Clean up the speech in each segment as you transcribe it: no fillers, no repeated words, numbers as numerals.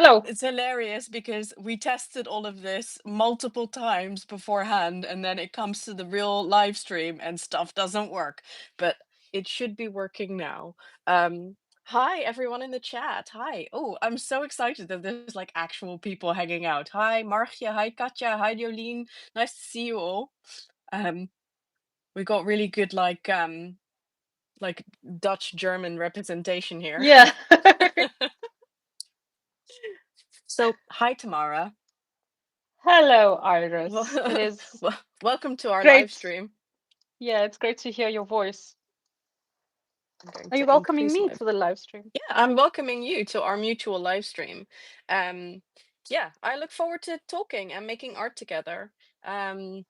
Hello. It's hilarious because we tested all of this multiple times beforehand, and then it comes to the real live stream and stuff doesn't work. But it should be working now. Hi everyone in the chat. Hi. Oh, I'm so excited that there's like actual people hanging out. Hi Marcia, hi Katja, hi Jolien. Nice to see you all. Um, we got really good like Dutch German representation here. Yeah. So hi Tamara. Hello, Well, Iris. It is welcome to our live great. stream. Yeah, it's great to hear your voice. I'm going Are you to welcoming increase me my. to the live stream? Yeah, I'm welcoming you to our mutual live stream. Um, yeah, I look forward to talking and making art together. Um,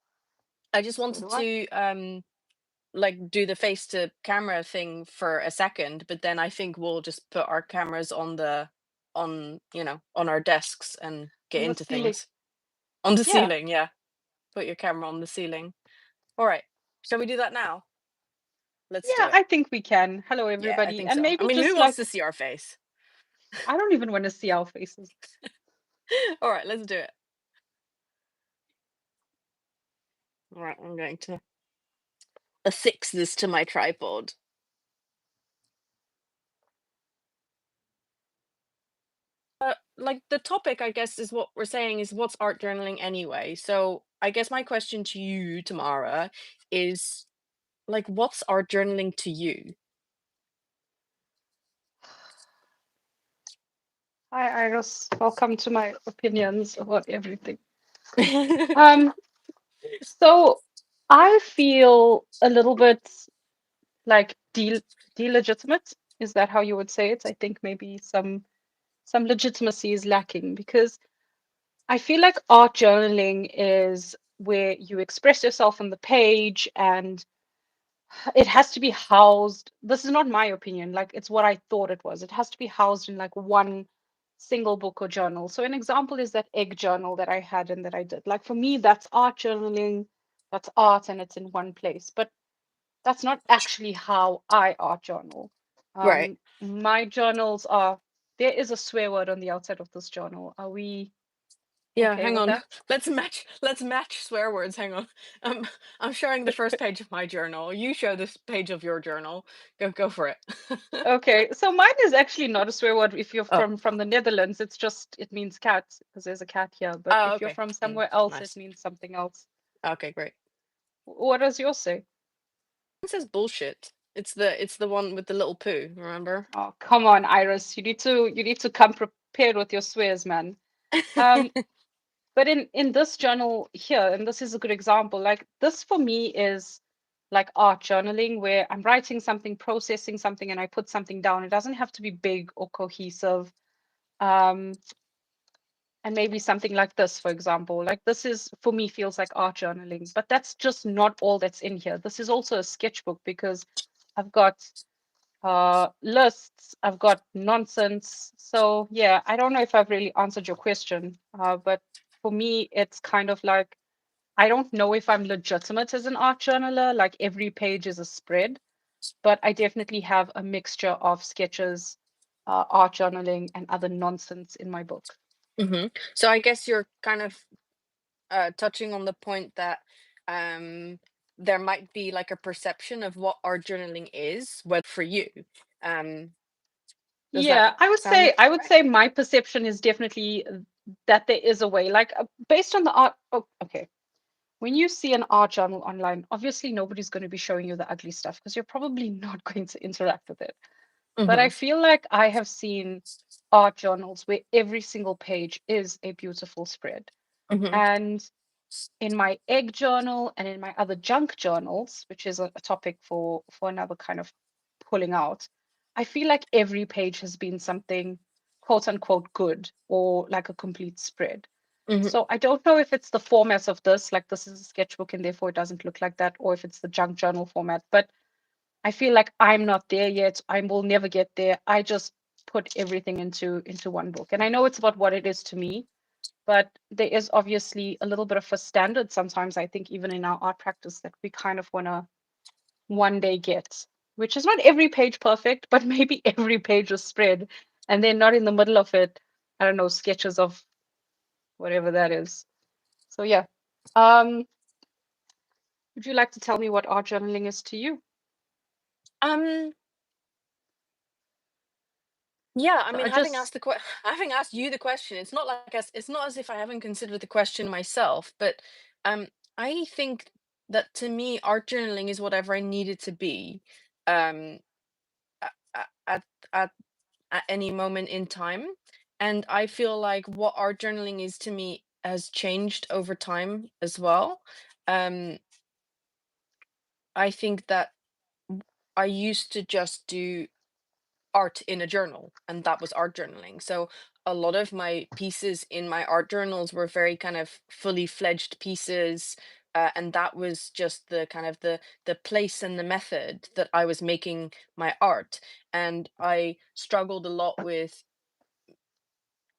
I just So wanted do I. to like do the face to camera thing for a second, but then I think we'll just put our cameras on our desks and get On the into ceiling. things. On the Yeah. ceiling, yeah. Put your camera on the ceiling. All right. Shall we do that now? Let's do Yeah, it. I think we can. Hello, Yeah, I everybody. think And so. I maybe mean, who just wants to like, see our face? I don't even want to see our faces. All right, let's do it. All right, I'm going to affix this to my tripod. Like the topic, I guess, is what we're saying is what's art journaling anyway. So I guess my question to you, Tamara, is like, what's art journaling to you? Hi, Iris. Welcome to my opinions about everything. Um, so I feel a little bit like delegitimate. Is that how you would say it? I think maybe some legitimacy is lacking because I feel like art journaling is where you express yourself on the page and it has to be housed. This is not my opinion, like it's what I thought it was. It has to be housed in like one single book or journal. So an example is that egg journal that I had and that I did. Like for me, that's art journaling, that's art and it's in one place. But that's not actually how I art journal. Right. My journals are, there is a swear word on the outside of this journal. Are we Yeah, okay hang with on. that? Let's match swear words. Hang on. I'm showing the first page of my journal. You show this page of your journal. Go for it. Okay, so mine is actually not a swear word if you're Oh. from the Netherlands. It's just it means cat because there's a cat here. But Oh, if you're okay. from somewhere else, it Nice. means something else. Okay, great. What does yours say? It says bullshit. It's the one with the little poo, remember? Oh, come on, Iris. You need to come prepared with your swears, man. Um, but in this journal here, and this is a good example, like this for me is like art journaling where I'm writing something, processing something, and I put something down. It doesn't have to be big or cohesive. Um, and maybe something like this, for example, like this is for me feels like art journaling, but that's just not all that's in here. This is also a sketchbook because I've got lists, I've got nonsense. So yeah, I don't know if I've really answered your question, but for me, it's kind of like I don't know if I'm legitimate as an art journaler, like every page is a spread, but I definitely have a mixture of sketches, art journaling, and other nonsense in my book. So I guess you're kind of touching on the point that there might be like a perception of what art journaling is, whether for you. Um, does that Yeah, I would sound say I would right? say my perception is definitely that there is a way, like based on the art. Oh, okay. When you see an art journal online, obviously nobody's going to be showing you the ugly stuff because you're probably not going to interact with it. But I Mm-hmm. feel like I have seen art journals where every single page is a beautiful spread. Mm-hmm. And in my egg journal and in my other junk journals, which is a topic for another kind of pulling out, I feel like every page has been something quote unquote good or like a complete spread. Mm-hmm. So I don't know if it's the format of this, like this is a sketchbook and therefore it doesn't look like that, or if it's the junk journal format. But I feel like I'm not there yet. I will never get there. I just put everything into one book. And I know it's about what it is to me, but there is obviously a little bit of a standard sometimes, I think, even in our art practice that we kind of want to one day get, which is not every page perfect, but maybe every page is spread and then not in the middle of it. I don't know, sketches of whatever that is. So yeah. Um, would you like to tell me what art journaling is to you? Um, yeah, I So mean, I just having asked you the question, it's not as if I haven't considered the question myself, but um, I think that to me, art journaling is whatever I need it to be, um, at at at, at any moment in time, and I feel like what art journaling is to me has changed over time as well. Um, I think that I used to just do art in a journal, and that was art journaling. So a lot of my pieces in my art journals were very kind of fully fledged pieces, and that was just the kind of the place and the method that I was making my art. And I struggled a lot with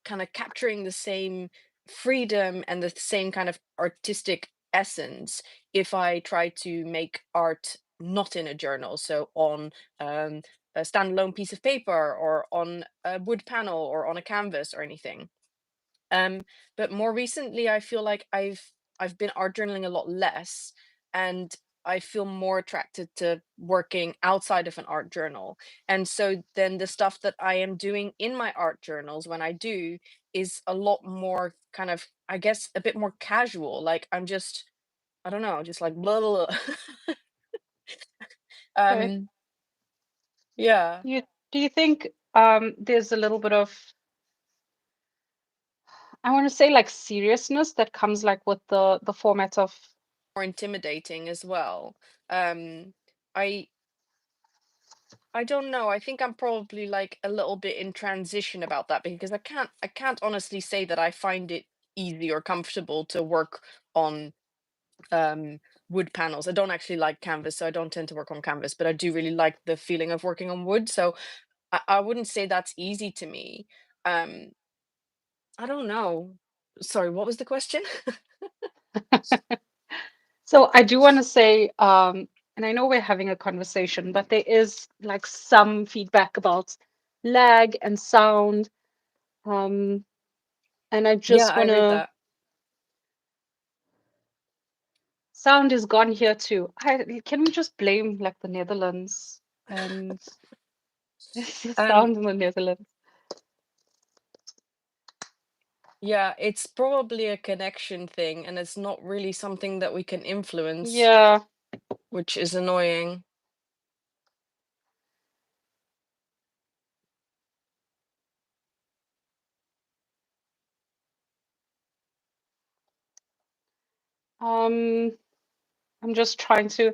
kind of capturing the same freedom and the same kind of artistic essence if I try to make art not in a journal, so on um, a standalone piece of paper or on a wood panel or on a canvas or anything. But more recently, I feel like I've been art journaling a lot less, and I feel more attracted to working outside of an art journal. And so then the stuff that I am doing in my art journals when I do is a lot more kind of, I guess, a bit more casual. Like I'm just, I don't know, just like blah blah. Blah. okay. um, yeah, You do you think there's a little bit of, I want to say, like seriousness that comes like with the format of, more intimidating as well. Um, I I don't know. I think I'm probably like a little bit in transition about that because I can't honestly say that I find it easy or comfortable to work on um wood panels. I don't actually like canvas, so I don't tend to work on canvas, but I do really like the feeling of working on wood. So I wouldn't say that's easy to me. Um I don't know. Sorry, what was the question? so I do want to say, and I know we're having a conversation, but there is like some feedback about lag and sound. Um, and I Yeah, just I want read to, that. sound is gone here too. Can we just blame like the Netherlands and the Um sound in the Netherlands? yeah, it's probably a connection thing and it's not really something that we can influence, Yeah. which is annoying. Um, I'm just trying to,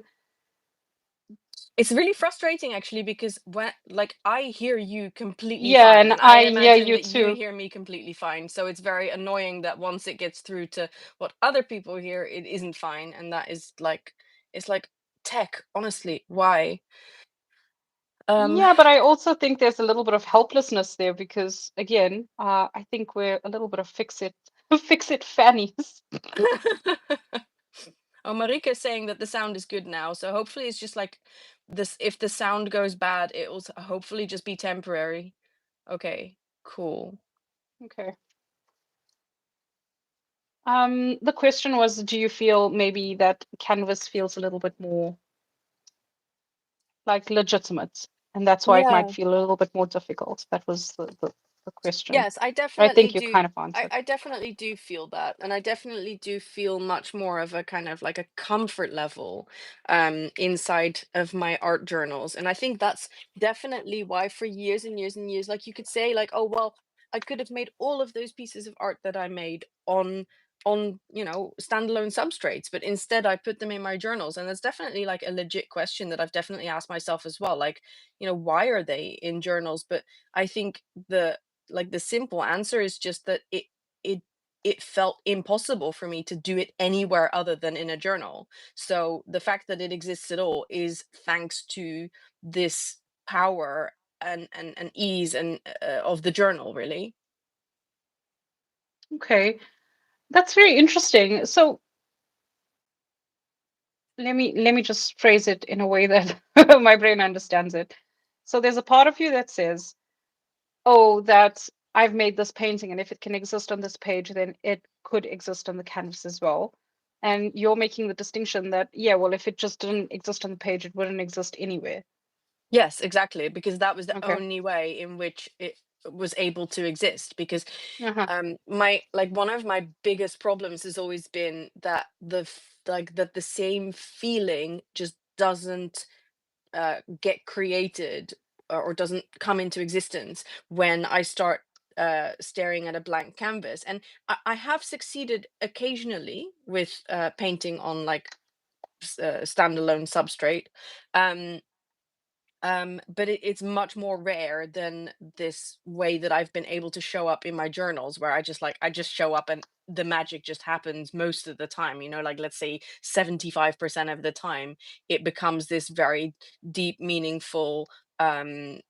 It's really frustrating actually because when like I hear you completely yeah, fine and and I I hear imagine you that you too. hear me completely fine. So it's very annoying that once it gets through to what other people hear, it isn't fine. And that is like it's like tech, honestly, why? Um Yeah, but I also think there's a little bit of helplessness there because again, I think we're a little bit of fix it fix it fannies. Oh, Marika is saying that the sound is good now. So hopefully it's just like this if the sound goes bad, it will hopefully just be temporary. Okay, cool. Okay. The question was, do you feel maybe that canvas feels a little bit more like legitimate, and that's why it might Yeah. feel a little bit more difficult? That was the question. Yes, I I definitely think you kind do. of answered. I definitely do feel that. And I definitely do feel much more of a kind of like a comfort level inside of my art journals. And I think that's definitely why for years and years and years, like you could say, like, oh well, I could have made all of those pieces of art that I made on, you know, standalone substrates, but instead I put them in my journals. And that's definitely like a legit question that I've definitely asked myself as well. Like, you know, why are they in journals? But I think the simple answer is just that it it felt impossible for me to do it anywhere other than in a journal. So the fact that it exists at all is thanks to this power and ease and of the journal, really. Okay, that's very interesting. So let me just phrase it in a way that my brain understands it. So there's a part of you that says, "Oh, that I've made this painting, and if it can exist on this page, then it could exist on the canvas as well. And you're making the distinction that, yeah, well, if it just didn't exist on the page, it wouldn't exist anywhere. Yes, exactly, because that was the Okay. only way in which it was able to exist. Because Uh-huh. my like one of my biggest problems has always been that that the same feeling just doesn't get created, or doesn't come into existence when I start staring at a blank canvas. And I have succeeded occasionally with painting on like standalone substrate. Um, but it's much more rare than this way that I've been able to show up in my journals, where I just show up and the magic just happens most of the time. Like, let's say 75% of the time, it becomes this very deep, meaningful, and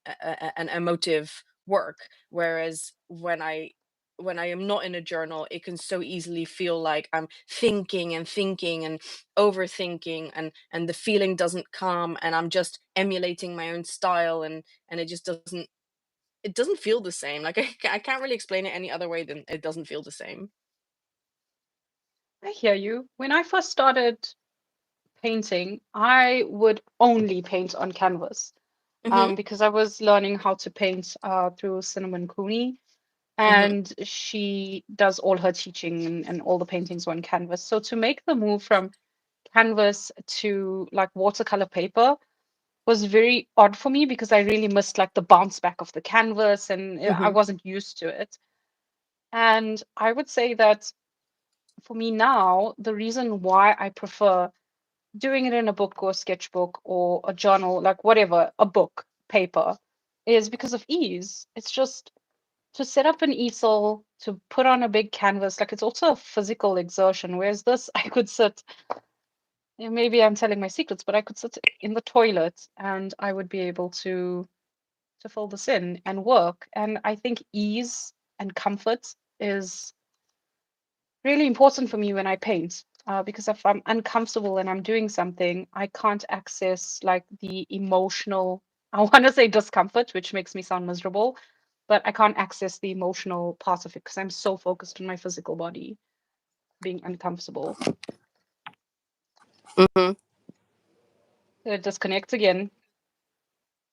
emotive work. Whereas when I am not in a journal, it can so easily feel like I'm thinking and thinking and overthinking, and the feeling doesn't come, and I'm just emulating my own style, and it doesn't feel the same. Like, I can't really explain it any other way than it doesn't feel the same. I hear you. When I first started painting, I would only paint on canvas, Mhm. because I was learning how to paint through Cinnamon Cooney, Mhm. and she does all her teaching and all the paintings on canvas. So to make the move from canvas to like watercolor paper was very odd for me, because I really missed like the bounce back of the canvas, and I Mhm. wasn't used to it. And I would say that for me now, the reason why I prefer doing it in a book or a sketchbook or a journal, like whatever, a book, paper, is because of ease. It's just to set up an easel, to put on a big canvas, like it's also a physical exertion. Whereas this, I could sit, maybe I'm telling my secrets, but I could sit in the toilet and I would be able to fill this in and work. And I think ease and comfort is really important for me when I paint. Because if I'm uncomfortable and I'm doing something, I can't access like the emotional, I want to say discomfort, which makes me sound miserable, but I can't access the emotional part of it because I'm so focused on my physical body being uncomfortable. Mhm. It disconnects again.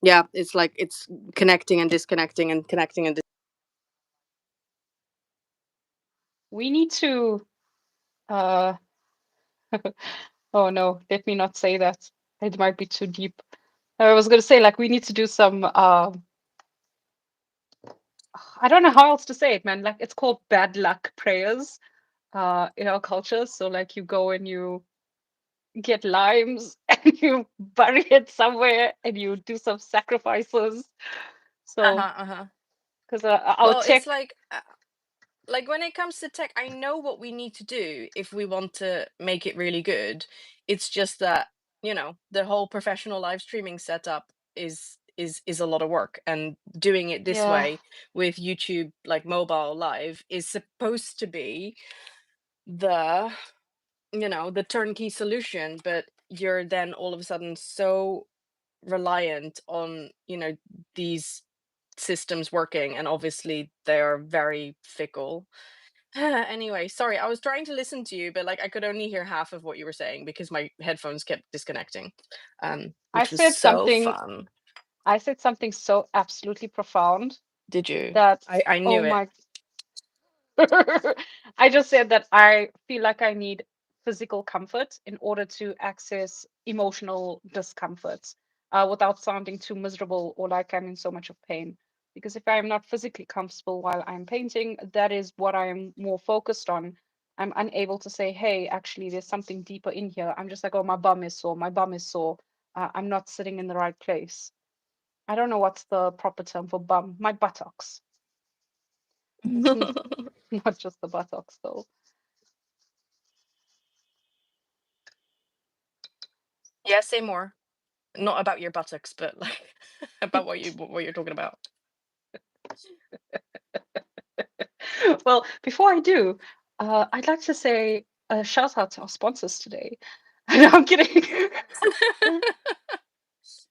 Yeah, it's like it's connecting and disconnecting and connecting and We need to, uh, oh no, let me not say that. It might be too deep. I was going to say, like, we need to do some, I don't know how else to say it, man. Like, it's called bad luck prayers in our culture. So, like, you go and you get limes and you bury it somewhere and you do some sacrifices. So, uh-huh, uh-huh. because our Well, it's tech, like when it comes to tech, I know what we need to do if we want to make it really good. It's just that, the whole professional live streaming setup is a lot of work, and doing it this yeah, way with YouTube, like mobile live, is supposed to be the the turnkey solution. But you're then all of a sudden so reliant on these systems working, and obviously they are very fickle. Anyway, sorry, I was trying to listen to you, but like I could only hear half of what you were saying because my headphones kept disconnecting, I which was said so something, fun. I said something so absolutely profound Did you? that, I oh knew it. my I just said that I feel like I need physical comfort in order to access emotional discomfort, without sounding too miserable or like I'm in so much of pain. Because if I'm not physically comfortable while I'm painting, that is what I am more focused on. I'm unable to say, hey, actually, there's something deeper in here. I'm just like, oh, my bum is sore. My bum is sore. I'm not sitting in the right place. I don't know what's the proper term for bum. My buttocks. It's not just the buttocks, though. Yeah, say more. Not about your buttocks, but like about what you're talking about. Well, before I do, I'd like to say a shout out to our sponsors today. No, I'm kidding.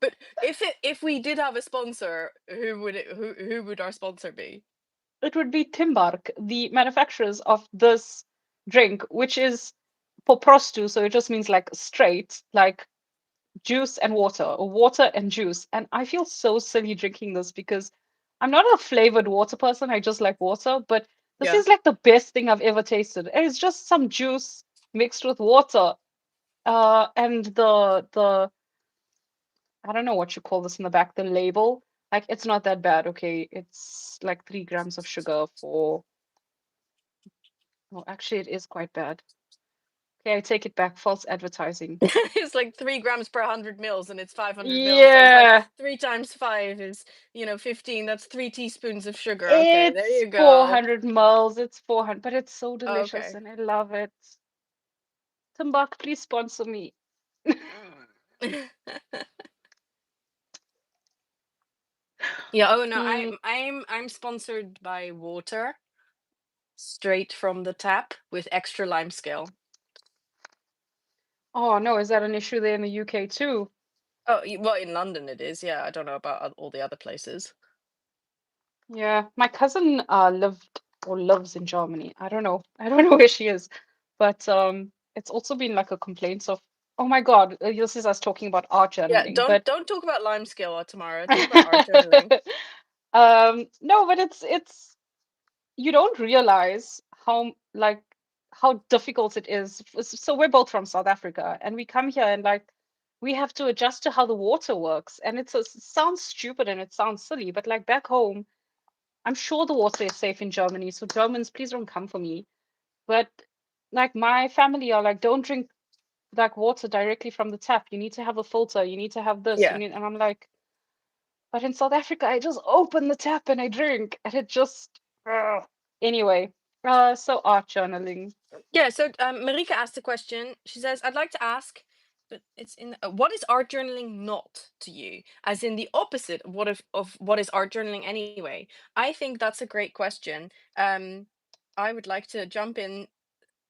But if we did have a sponsor, who would our sponsor be? it would be Timbark, the manufacturers of this drink, which is poprostu, so it just means like straight, like juice and water, or water and juice. And I feel so silly drinking this because I'm not a flavored water person. I just like water, but this Yeah. is like the best thing I've ever tasted. And it's just some juice mixed with water. And the I don't know what you call this in the back, the label. Like it's not that bad, okay? It's like 3 grams of sugar for well, actually it is quite bad. Okay, I take it back, false advertising. It's like 3 grams per 100 mils, and it's 500 mils. So it's like Yeah, 3 times 5 is, 15. That's 3 teaspoons of sugar. Okay, there it's you go. 400 mils. It's 400, but it's so delicious Okay. and I love it. Tumbuk, please sponsor me. Yeah. Oh no, Mm. I'm sponsored by water straight from the tap with extra lime scale. Oh no, is that an issue there in the UK too? Oh, well, in London it is. Yeah, I don't know about all the other places. Yeah, my cousin lived or lives in Germany. I don't know. I don't know where she is, but it's also been like a complaint of, oh my God, this is us talking about art Yeah, journaling, don't but don't talk about lime scale, Tamara. Talk about art journaling. no, but it's you don't realize how like how difficult it is. So we're both from South Africa, and we come here and like we have to adjust to how the water works, and it sounds stupid and it sounds silly, but like back home, I'm sure the water is safe in Germany. So Germans, please don't come for me. But like my family are like, don't drink like water directly from the tap. You need to have a filter. You need to have this. You Yeah. need, and I'm like, but in South Africa, I just open the tap and I drink, and it just anyway. So art journaling. Yeah, so Marika asked a question. She says, I'd like to ask, but it's in what is art journaling not to you? As in the opposite of what is art journaling anyway? I think that's a great question. Um, I would like to jump in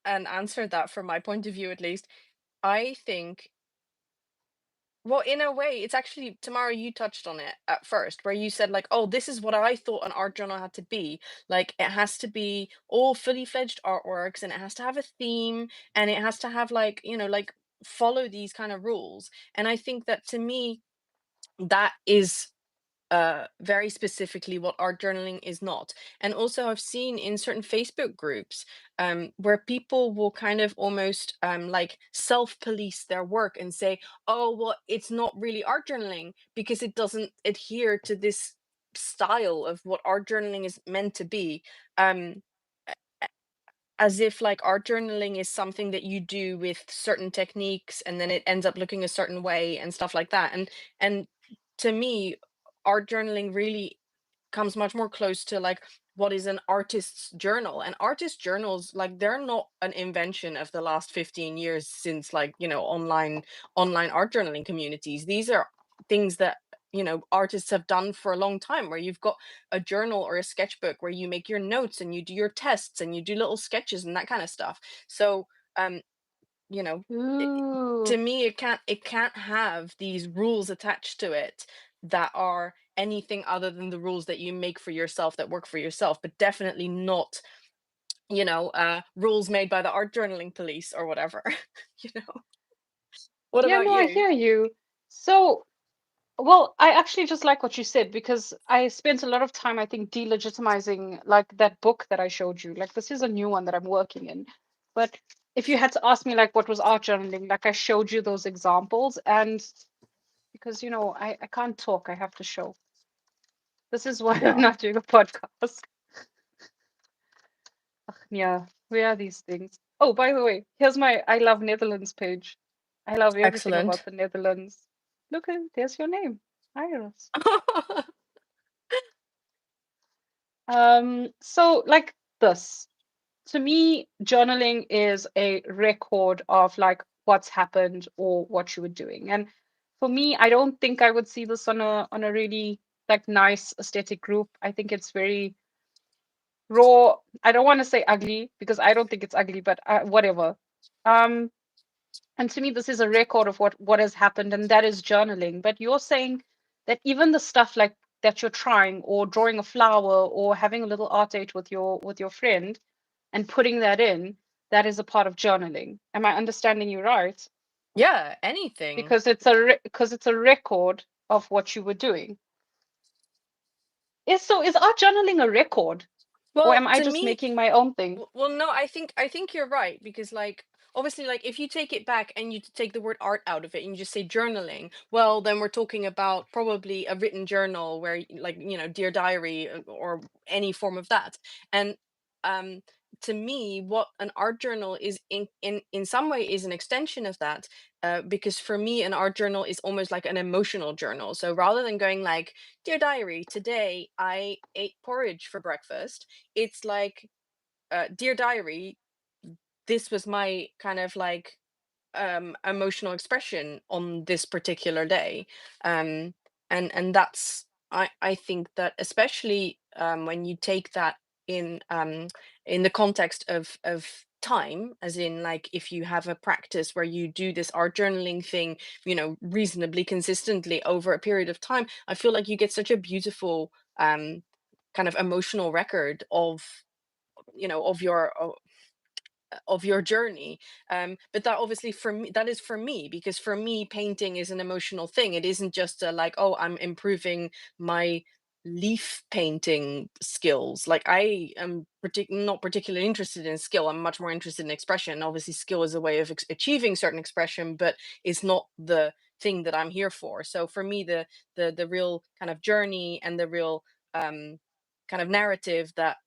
and answer that from my point of view at least. I think, well, in a way, it's actually, Tamara, you touched on it at first, where you said, like, oh, this is what I thought an art journal had to be. Like, it has to be all fully fledged artworks, and it has to have a theme, and it has to have, like, like, follow these kind of rules. And I think that, to me, that is very specifically what art journaling is not. And also, I've seen in certain Facebook groups where people will kind of almost like self-police their work and say, oh, well, it's not really art journaling because it doesn't adhere to this style of what art journaling is meant to be. Um, as if like art journaling is something that you do with certain techniques and then it ends up looking a certain way and stuff like that. And to me, art journaling really comes much more close to like what is an artist's journal. And artist journals, like, they're not an invention of the last 15 years since, like, online art journaling communities. These are things that artists have done for a long time, where you've got a journal or a sketchbook where you make your notes and you do your tests and you do little sketches and that kind of stuff. So um you know it, Ooh. to me, it can't have these rules attached to it that are anything other than the rules that you make for yourself, that work for yourself, but definitely not rules made by the art journaling police or whatever. you know what Yeah, about no, I you? hear you. So well, I actually just like what you said because I spent a lot of time, I think, delegitimizing like that book that I showed you. Like this is a new one that I'm working in. But if you had to ask me like what was art journaling, like I showed you those examples and because I can't talk, I have to show. This is why I'm Yeah, not doing a podcast. Yeah, where are these things? Oh, by the way, here's my I love Netherlands page. I love everything about excellent. the Netherlands. Look at there's your name, Iris. So like this, to me, journaling is a record of like what's happened or what you were doing. And for me, I don't think I would see this on a really like nice aesthetic group. I think it's very raw. I don't want to say ugly because I don't think it's ugly, but whatever. Um, and to me, this is a record of what has happened, and that is journaling. But you're saying that even the stuff like that you're trying, or drawing a flower, or having a little art date with your friend, and putting that in, that is a part of journaling. Am I understanding you right? Yeah, anything. Because it's a record of what you were doing. Is art journaling a record, or Well, am I to just me, making my own thing? well, no, I think you're right, because like obviously, like if you take it back and you take the word art out of it and you just say journaling, well then we're talking about probably a written journal where like, dear diary, or any form of that. And um to me, what an art journal is in some way is an extension of that, because for me an art journal is almost like an emotional journal. So rather than going like, dear diary, today I ate porridge for breakfast, it's like, dear diary, this was my kind of like emotional expression on this particular day. Um and and that's, I think that especially when you take that in the context of time, as in like if you have a practice where you do this art journaling thing, reasonably consistently over a period of time, I feel like you get such a beautiful kind of emotional record of, of your journey. But that obviously, for me, that is for me, because for me painting is an emotional thing. It isn't just a, like, oh, I'm improving my leaf painting skills. Like I am not particularly interested in skill, I'm much more interested in expression. Obviously skill is a way of achieving certain expression, but it's not the thing that I'm here for. So for me, the real kind of journey and the real kind of narrative that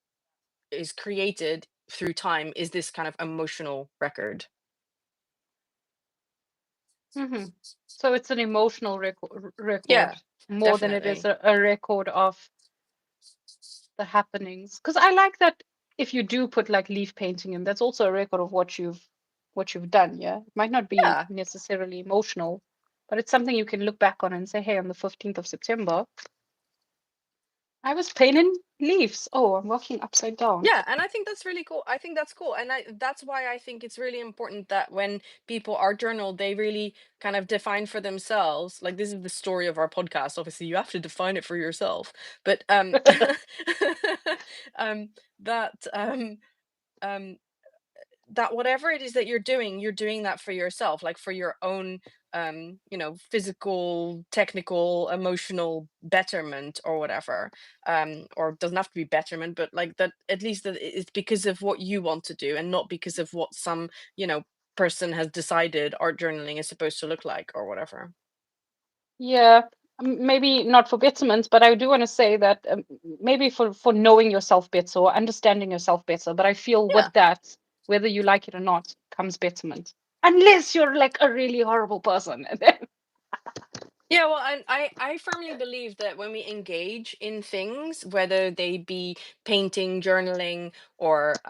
is created through time is this kind of emotional record. Hmm. So it's an emotional record Yeah, more than it is definitely. a record of the happenings. Because I like that if you do put like leaf painting in, that's also a record of what you've done. Yeah, it might not be Yeah. necessarily emotional, but it's something you can look back on and say, hey, on the 15th of September, I was painting leaves. Oh, I'm walking upside down. Yeah, and I think that's really cool. I think that's cool. And that's why I think it's really important that when people are journal, they really kind of define for themselves. Like this is the story of our podcast. Obviously, you have to define it for yourself. But um that um that whatever it is that you're doing that for yourself, like for your own physical, technical, emotional betterment or whatever. Or it doesn't have to be betterment, but like that, at least that it's because of what you want to do and not because of what some person has decided art journaling is supposed to look like or whatever. Yeah, maybe not for betterment, but I do want to say that maybe for knowing yourself better or understanding yourself better. But I feel Yeah. with that, whether you like it or not, comes betterment. Unless you're like a really horrible person. And then, Yeah, well, and I firmly believe that when we engage in things, whether they be painting, journaling, or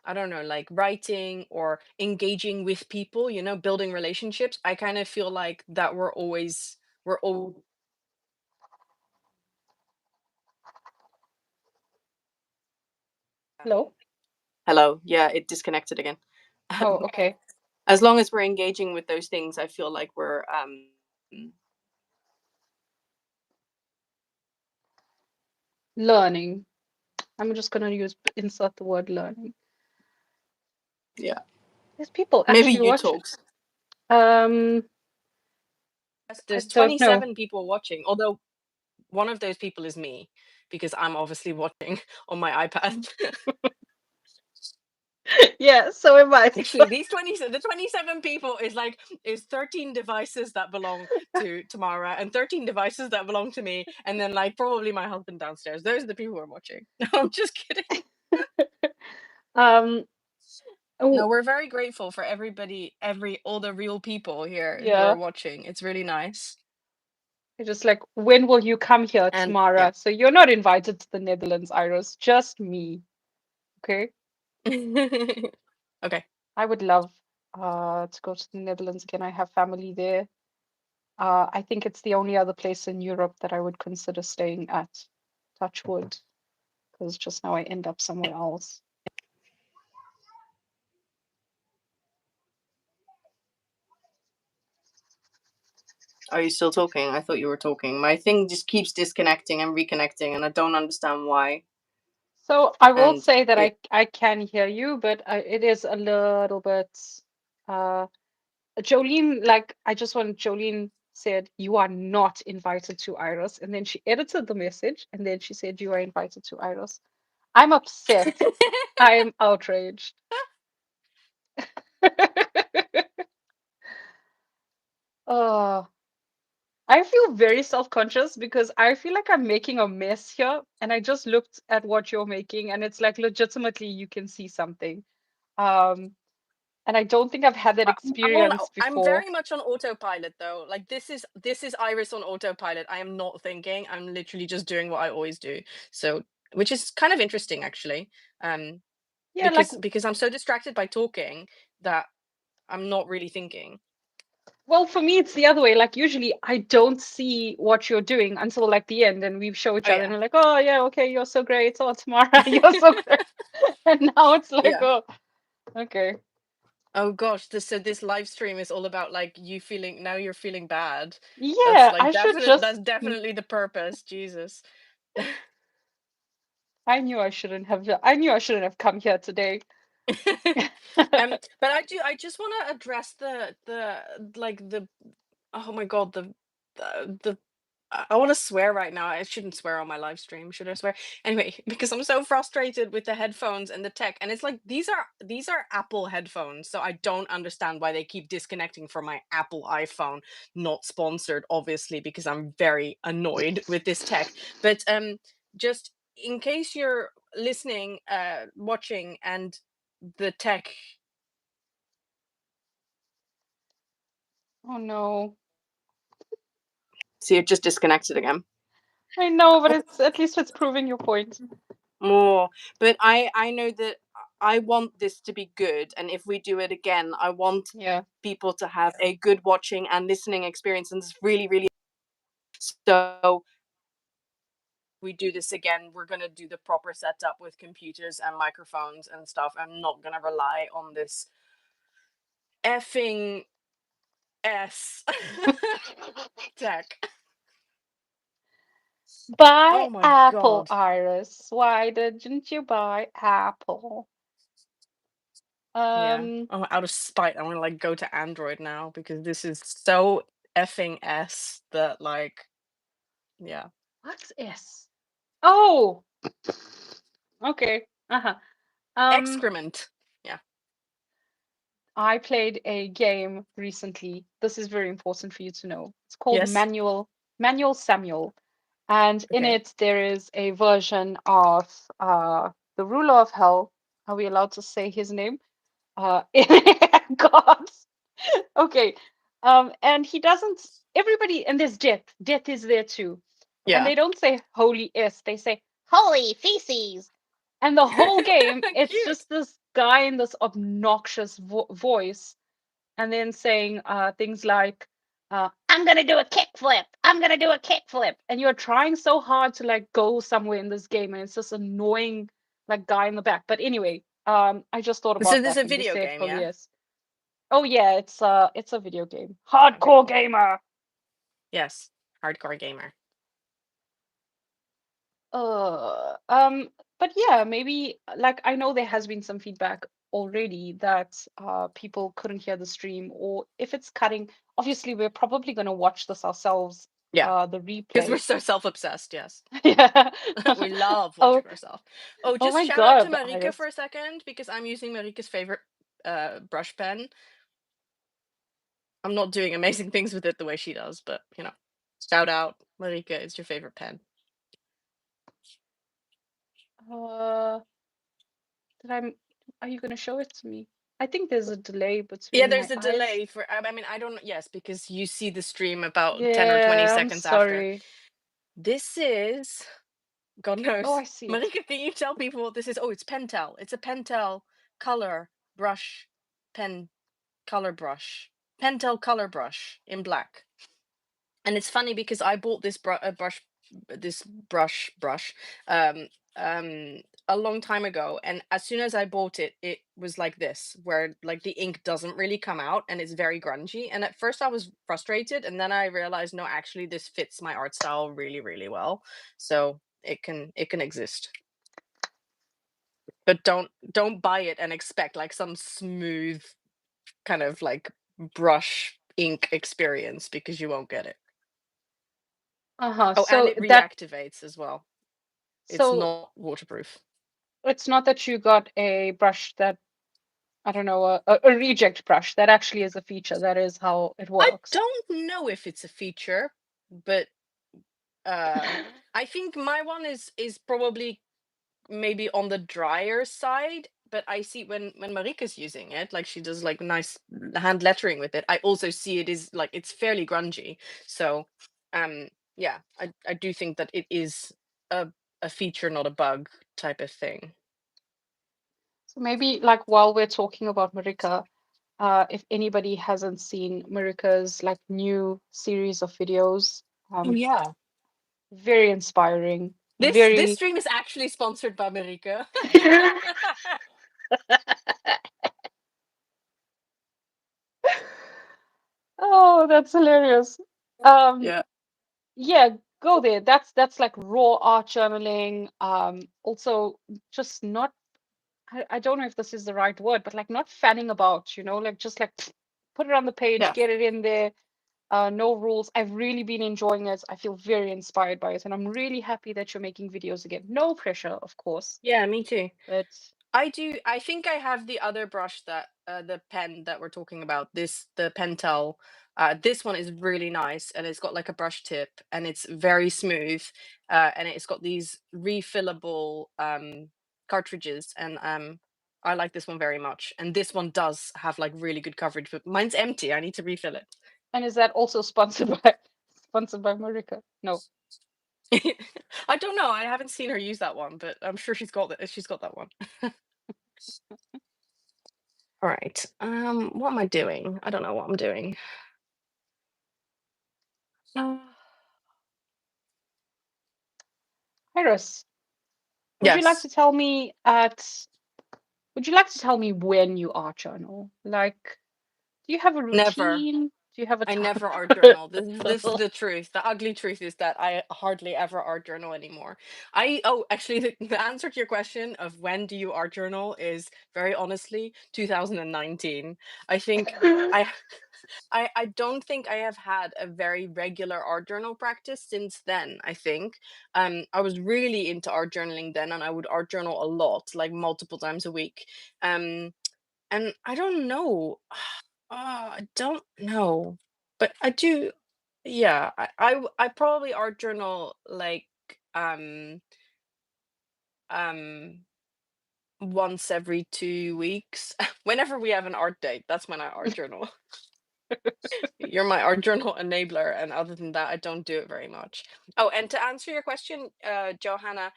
I don't know, like writing or engaging with people, building relationships, I kind of feel like that we're all hello? hello, yeah, it disconnected again. Oh, Um, okay. as long as we're engaging with those things, I feel like we're Learning. I'm just gonna insert the word learning. yeah. There's people Maybe actually you watching. talked. Um, I There's don't know. 27 people watching, although one of those people is me, because I'm obviously watching on my iPad. Yeah, so am I. Actually, the 27 people is 13 devices that belong to Tamara and 13 devices that belong to me, and then like probably my husband downstairs. Those are the people who are watching. No, I'm just kidding. Um, No, oh, we're very grateful for everybody, all the real people here who are yeah. watching. It's really nice. You're just like, when will you come here, And yeah. Tamara? So you're not invited to the Netherlands, Iris, just me. Okay. Okay. I would love to go to the Netherlands again. I have family there. I think it's the only other place in Europe that I would consider staying at. Touch wood, because just now I end up somewhere else. Are you still talking? I thought you were talking. My thing just keeps disconnecting and reconnecting, and I don't understand why. So I will And say that it. I can hear you, but it is a little bit. Uh, Jolene, like I just want Jolene said you are not invited to Iris, and then she edited the message, and then she said you are invited to Iris. I'm upset. I'm outraged. Oh, I feel very self-conscious because I feel like I'm making a mess here, and I just looked at what you're making, and it's like legitimately you can see something. Um, and I don't think I've had that I'm on. experience I'm before. very much on autopilot though. Like this is Iris on autopilot. I am not thinking. I'm literally just doing what I always do. So, which is kind of interesting actually. Um, Yeah, like, because I'm so distracted by talking that I'm not really thinking. well, for me, it's the other way. Like, usually I don't see what you're doing until like the end, and we show each Oh other, and yeah. we're like, oh, yeah, okay, you're so great. Oh, Tamara, you're so great. And now it's like, Yeah. oh, okay. Oh gosh, this live stream is all about like you feeling now you're feeling bad. That's Yeah, like I should definite that's just, definitely the purpose. Jesus. I knew I shouldn't have come here today. But I just want to address the like the oh my god the I want to swear right now. I shouldn't swear on my live stream. Should I swear? Anyway, because I'm so frustrated with the headphones and the tech. And it's like these are Apple headphones. So I don't understand why they keep disconnecting from my Apple iPhone. Not sponsored, obviously, because I'm very annoyed with this tech. But just in case you're listening, watching and the tech. Oh no. See, it just disconnected again. I know, but it's at least it's proving your point. More, but I know that I want this to be good, and if we do it again I want Yeah. people to have a good watching and listening experience, and it's really really so we do this again we're going to do the proper setup with computers and microphones and stuff. I'm not going to rely on this effing s tech. Buy Oh my Apple, god. Iris. Why didn't you buy Apple? Yeah, Um, oh, out of spite I want to like go to Android now because this is so effing s that like yeah. what's S? Oh, okay. Uh-huh. Um, Excrement. Yeah. I played a game recently. This is very important for you to know. It's called Yes. Manual Samuel. And in Okay. it, there is a version of the ruler of hell. Are we allowed to say his name? God. Okay. And he doesn't, everybody, and there's death. Death is there too. And Yeah. they don't say holy s, they say holy feces. And the whole game, it's Cute. just this guy in this obnoxious voice, and then saying things like, I'm gonna do a kickflip. I'm gonna do a kickflip. And you're trying so hard to like go somewhere in this game, and it's just annoying, like guy in the back. But anyway, I just thought So about this is that a when you video said game, holy yeah? yes. Oh yeah, it's a video game. Okay, Hardcore cool. gamer. Yes. Hardcore gamer. Uh, but yeah, maybe like I know there has been some feedback already that people couldn't hear the stream, or if it's cutting, obviously we're probably gonna watch this ourselves, Yeah. the Because we're replay. so self-obsessed, yes. Yeah. We love Oh, watching ourselves. Oh, oh just my shout out to God, Marika Iris. for a second because I'm using Marika's favorite brush pen. I'm not doing amazing things with it the way she does, but you know. Shout out, Marika, it's your favorite pen. Uh, did I? Are you gonna show it to me? I think there's a delay Yeah, between my there's a eyes. delay for I mean I don't yes, because you see the stream about 10 or 20 Yeah, I'm seconds after. sorry. This is God Oh, knows. I see it. Marika, can you tell people what this is? Oh, it's Pentel. It's a Pentel color brush, pen color brush. Pentel color brush in black. And it's funny because I bought this brush um a a long time ago, and as soon as I bought it, it was like this, where like the ink doesn't really come out and it's very grungy. And at first I was frustrated, and then I realized no, actually this fits my art style really, really well. So it can exist. But don't buy it and expect like some smooth kind of like brush ink experience, because you won't get it. Uh-huh. Oh, and So it that reactivates as well. It's so not waterproof. it's not that you got a brush that, I don't know, a reject brush. That actually is a feature. That is how it I works. don't know if it's a feature, but uh I think my one is probably maybe on the drier side, but I see when Marika's using it, like she does like nice hand lettering with it, I also see it is like it's fairly grungy. So um yeah, I do think that it is a a feature, not a bug type of thing. So maybe like while we're talking about Marika, if anybody hasn't seen Marika's like new series of videos, Oh yeah. very inspiring, This very stream is actually sponsored by Marika. oh, that's hilarious. Um, Yeah. yeah, go there. That's like raw art journaling. Also just not, I don't know if this is the right word, but like not fanning about, like just like put it on the page, Yeah. get it in there. No rules. I've really been enjoying it. I feel very inspired by it, and I'm really happy that you're making videos again. No pressure, of course, Yeah, me too. but I do. I think I have the other brush that the pen that we're talking about. This the Pentel. This one is really nice, and it's got like a brush tip, and it's very smooth, and it's got these refillable cartridges, and I like this one very much. And this one does have like really good coverage, but mine's empty. I need to refill it. and is that also sponsored by Marika? No. I don't know. I haven't seen her use that one, but I'm sure she's got that. She's got that one. All right. What am I doing? I don't know what I'm doing. Uh, Iris, would you like yes. to tell me at would you like to tell me when you art journal? Like, do you have a Never. routine? Do you have a I time? never art journal. This is the truth. The ugly truth is that I hardly ever art journal anymore. Actually, the answer to your question of when do you art journal is very honestly 2019. I think I I don't think I have had a very regular art journal practice since then. I think I was really into art journaling then, and I would art journal a lot, like multiple times a week. And I don't know. I don't know, but I do. Yeah, I probably art journal like um um once every 2 weeks. Whenever we have an art date, that's when I art journal. You're my art journal enabler, and other than that, I don't do it very much. Oh, and to answer your question, Johanna,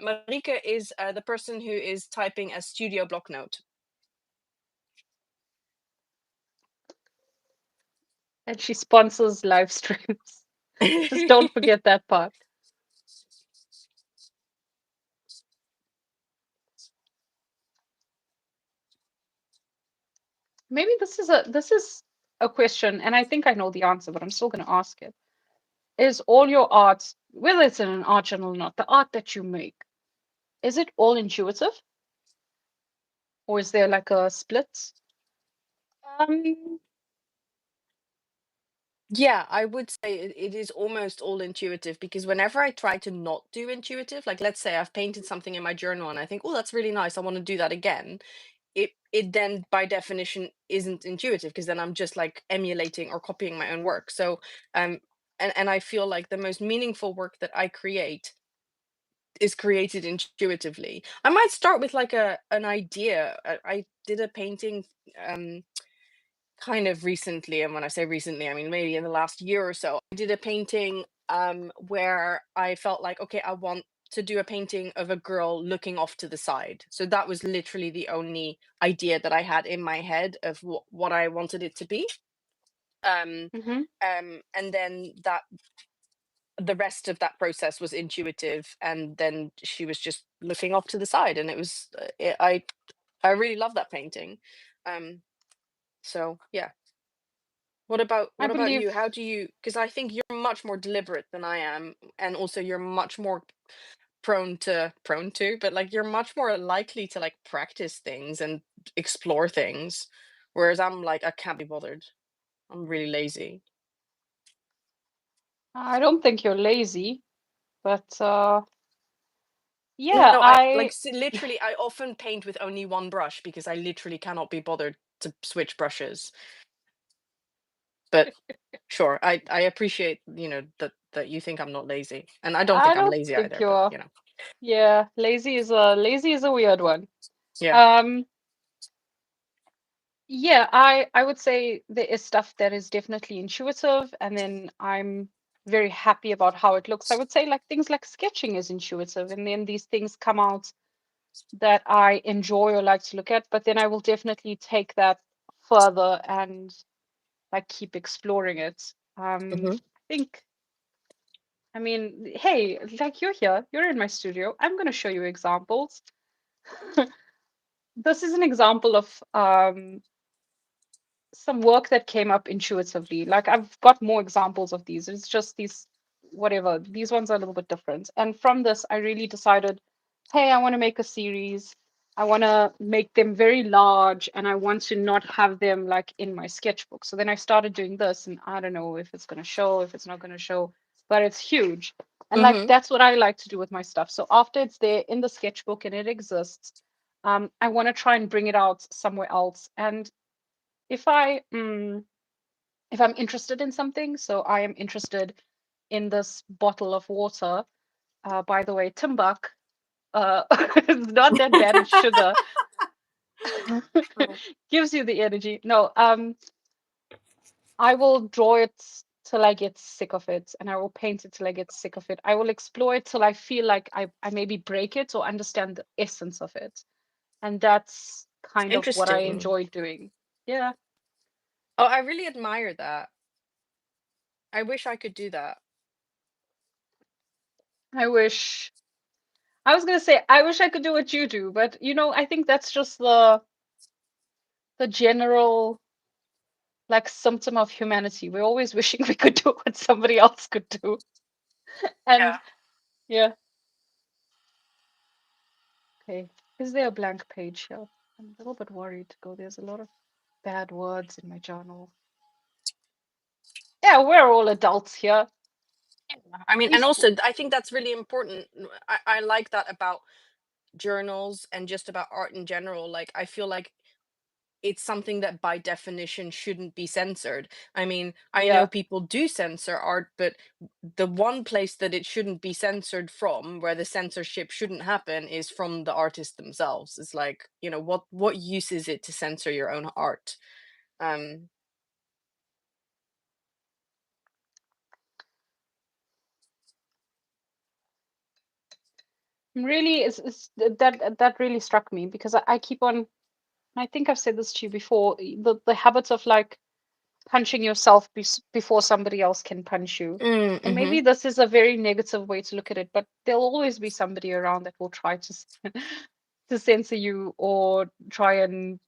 Marika is the person who is typing a studio block note. And she sponsors live streams. Just don't forget that part. Maybe this is a question, and I think I know the answer, but I'm still going to ask it. Is all your art, whether it's in an art journal or not, the art that you make, is it all intuitive, or is there like a split? Um, Yeah, I would say it is almost all intuitive, because whenever I try to not do intuitive, like let's say I've painted something in my journal and I think, oh, that's really nice, I want to do that again. It then by definition isn't intuitive, because then I'm just like emulating or copying my own work. So um and I feel like the most meaningful work that I create is created intuitively. I might start with like a an idea. I did a painting um kind of recently, and when I say recently, I mean maybe in the last year or so. I did a painting where I felt like, okay, I want to do a painting of a girl looking off to the side. So that was literally the only idea that I had in my head of what I wanted it to be. um Mm-hmm. and then that the rest of that process was intuitive, and then she was just looking off to the side, and it was I really love that painting. um so yeah. I What about believe you? How do you, because I think you're much more deliberate than I am, and also you're much more prone to, but like you're much more likely to like practice things and explore things, whereas I'm like I can't be bothered. I'm really lazy. I don't think you're lazy, but No, yeah, no, I like I literally I often paint with only one brush because I literally cannot be bothered to switch brushes. But sure, I appreciate, that you think I'm not lazy, and I don't I think I'm don't lazy think either, but you're yeah, lazy is a weird one. yeah. Um yeah, I would say there is stuff that is definitely intuitive, and then I'm very happy about how it looks. I would say like things like sketching is intuitive, and then these things come out that I enjoy or like to look at, but then I will definitely take that further and like keep exploring it. Hmm. I think, I mean, hey, like you're here, you're in my studio. I'm going to show you examples. This is an example of some work that came up intuitively. Like I've got more examples of these. It's just these, whatever. These ones are a little bit different. And from this, I really decided, hey, I want to make a series. I want to make them very large, and I want to not have them like in my sketchbook. So then I started doing this, and I don't know if it's going to show, if it's not going to show, but it's huge. And like Hmm. that's what I like to do with my stuff. So after it's there in the sketchbook and it exists, I want to try and bring it out somewhere else. And if I if I'm interested in something, so I am interested in this bottle of water. By the way, Timbuk, it's not that bad. It's sugar. Gives you the energy. No, I will draw it till I get sick of it, and I will paint it till I get sick of it. I will explore it till I feel like I maybe break it or understand the essence of it. And that's kind of what I Interesting. enjoy doing. Yeah, Oh, I really admire that. I wish I could do that. I wish. I was gonna say I wish I could do what you do, but I think that's just the general like symptom of humanity. We're always wishing we could do what somebody else could do. Yeah. And yeah, okay. Is there a blank page here? I'm a little bit worried to go. There's a lot of bad words in my journal. Yeah, we're all adults here. I mean, and These, also I think that's really important. I like that about journals and just about art in general. Like I feel like it's something that by definition shouldn't be censored. I mean, I know yeah, people do censor art, but the one place that it shouldn't be censored from, where the censorship shouldn't happen, is from the artists themselves. It's like, what use is it to censor your own art? Um, really, that really struck me because I keep on. I think I've said this to you before. The habit of like punching yourself before somebody else can punch you. And mm-hmm, maybe this is a very negative way to look at it, but there'll always be somebody around that will try to to censor you or try and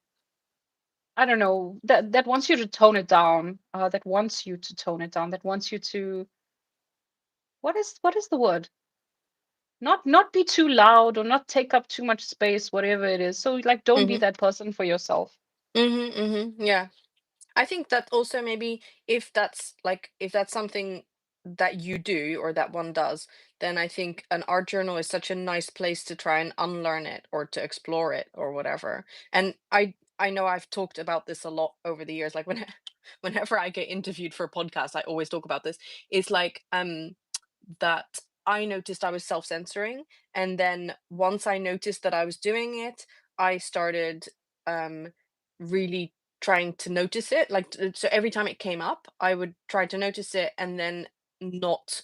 I don't know that wants you to tone it down. That wants you to tone it down. That wants you to what is the word? Not be too loud or not take up too much space, whatever it is. So like, don't be mm-hmm, that person for yourself. mm-hmm, mm-hmm, yeah. I think that also maybe if that's something that you do or that one does, then I think an art journal is such a nice place to try and unlearn it or to explore it or whatever. And I know I've talked about this a lot over the years. Like whenever I get interviewed for a podcast, I always talk about this. It's like that I noticed I was self-censoring, and then once I noticed that I was doing it, I started um really trying to notice it. Like so every time it came up, I would try to notice it and then not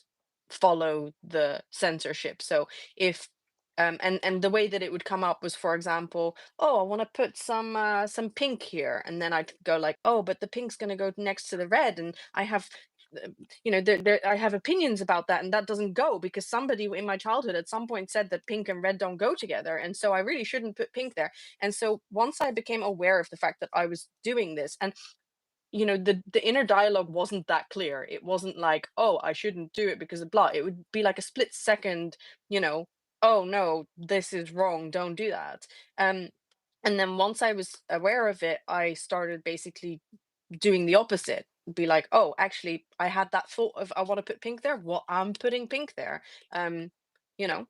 follow the censorship. So if and the way that it would come up was, for example, oh, I want to put some pink here, and then I'd go like, oh, but the pink's going to go next to the red, and I have I have opinions about that, and that doesn't go because somebody in my childhood at some point said that pink and red don't go together, and so I really shouldn't put pink there. And so once I became aware of the fact that I was doing this, and the inner dialogue wasn't that clear. It wasn't like, oh, I shouldn't do it because of blah. It would be like a split second, you know oh no, this is wrong, don't do that. um and then once I was aware of it, I started basically doing the opposite. Be like, oh, actually, I had that thought of I want to put pink there, well, I'm putting pink there. um you know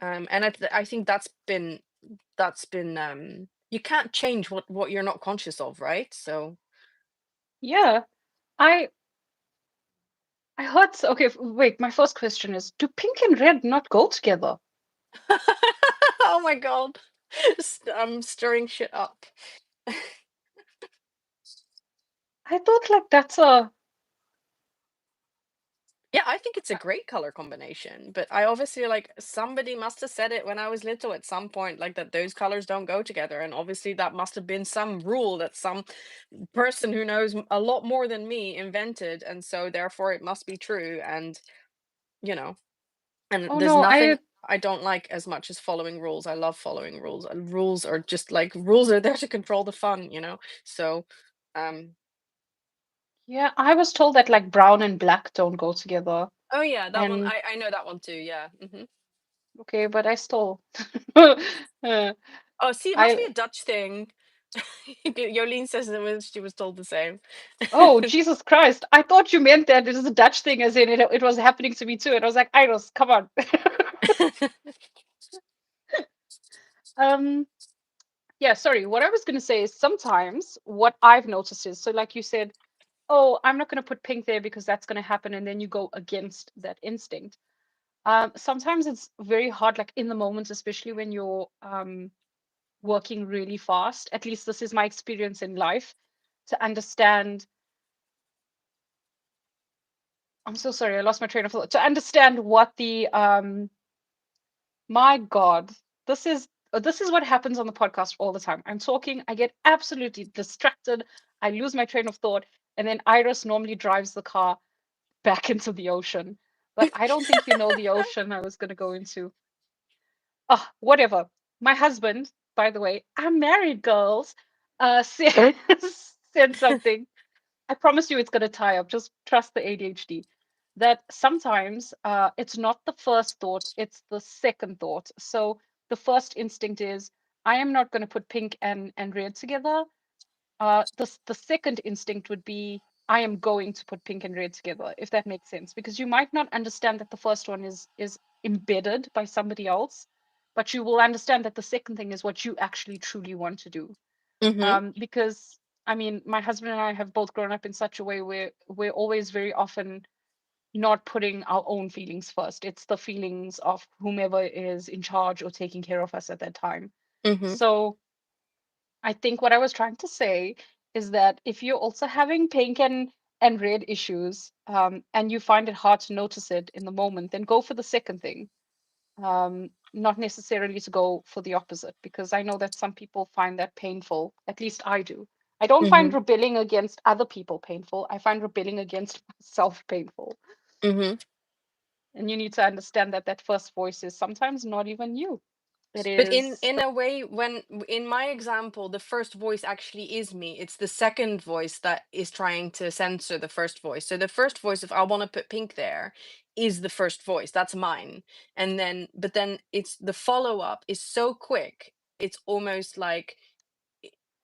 and I think that's been you can't change what you're not conscious of, right? So Yeah. I I heard okay, wait, my first question is, do pink and red not go together? oh my god. I'm stirring shit up. I thought like that's a Yeah, I think it's a great color combination, but I obviously, like, somebody must have said it when I was little at some point, like, that those colors don't go together, and obviously that must have been some rule that some person who knows a lot more than me invented, and so therefore it must be true. And you know and oh there's no, nothing I don't like as much as following rules. I love following rules, and rules are just like, rules are there to control the fun. So um yeah, I was told that like brown and black don't go together. oh yeah, that one, And I know that one too, yeah. okay, but I still uh, Oh, see, it must I be a Dutch thing. Jolene says she was told the same. oh Jesus Christ. I thought you meant that it is a Dutch thing as in it was happening to me too. And I was like, Iris, come on. um yeah, sorry. What I was gonna say is sometimes what I've noticed is so like you said, oh, I'm not gonna put pink there because that's gonna happen, and then you go against that instinct. Sometimes it's very hard, like in the moment, especially when you're working really fast. At least this is my experience in life, to understand. I'm so sorry, I lost my train of thought. To understand what the my God, this is what happens on the podcast all the time. I'm talking, I get absolutely distracted, I lose my train of thought, and then Iris normally drives the car back into the ocean. But I don't think you know the ocean I was going to go into. Oh, whatever. My husband, by the way, I'm married, girls, said, said something. I promise you it's going to tie up. Just trust the ADHD. That sometimes it's not the first thought, it's the second thought. So the first instinct is, I am not going to put pink and red together. The second instinct would be, I am going to put pink and red together, if that makes sense, because you might not understand that the first one is embedded by somebody else, but you will understand that the second thing is what you actually truly want to do. Mm-hmm. Because I mean, my husband and I have both grown up in such a way where we're always very often not putting our own feelings first. It's the feelings of whomever is in charge or taking care of us at that time. Mm-hmm. So I think what I was trying to say is that if you're also having pink and red issues, and you find it hard to notice it in the moment, then go for the second thing. Not necessarily to go for the opposite, because I know that some people find that painful. At least I do. I don't find Mm-hmm. rebelling against other people painful. I find rebelling against myself painful. Mm-hmm. And you need to understand that that first voice is sometimes not even you. It But in is in a way, in my example, the first voice actually is me. It's the second voice that is trying to censor the first voice. So the first voice, if I want to put pink there, is the first voice. That's mine. And then, but then it's the follow up is so quick. It's almost like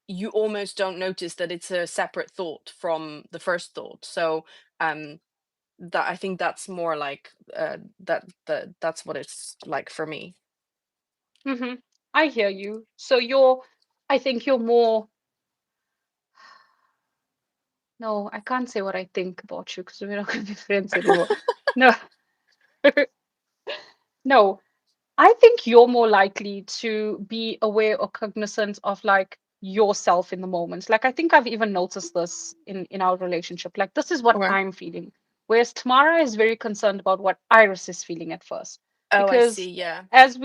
you almost don't notice that it's a separate thought from the first thought. So um that I think that's more like that's what it's like for me. hmm I hear you. So I think you're more, no, I can't say what I think about you because we're not going to be friends anymore. No, no, I think you're more likely to be aware or cognizant of like yourself in the moment. Like I think I've even noticed this in our relationship. Like this is what Okay. I'm feeling. Whereas Tamara is very concerned about what Iris is feeling at first. Oh, I Because see. Yeah. as